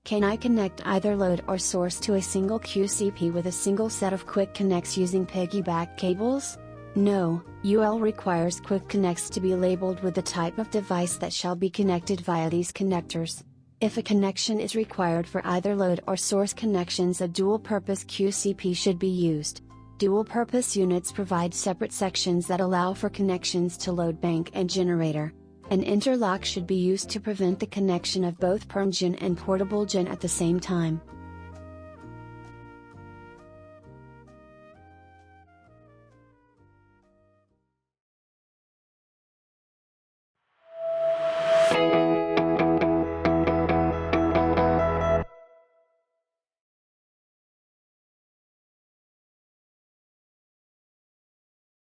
Can I connect either load or source to a single QCP with a single set of quick connects using piggyback cables? No, UL requires quick connects to be labeled with the type of device that shall be connected via these connectors. If a connection is required for either load or source connections, a dual-purpose QCP should be used. Dual-purpose units provide separate sections that allow for connections to load bank and generator. An interlock should be used to prevent the connection of both perm gen and portable gen at the same time.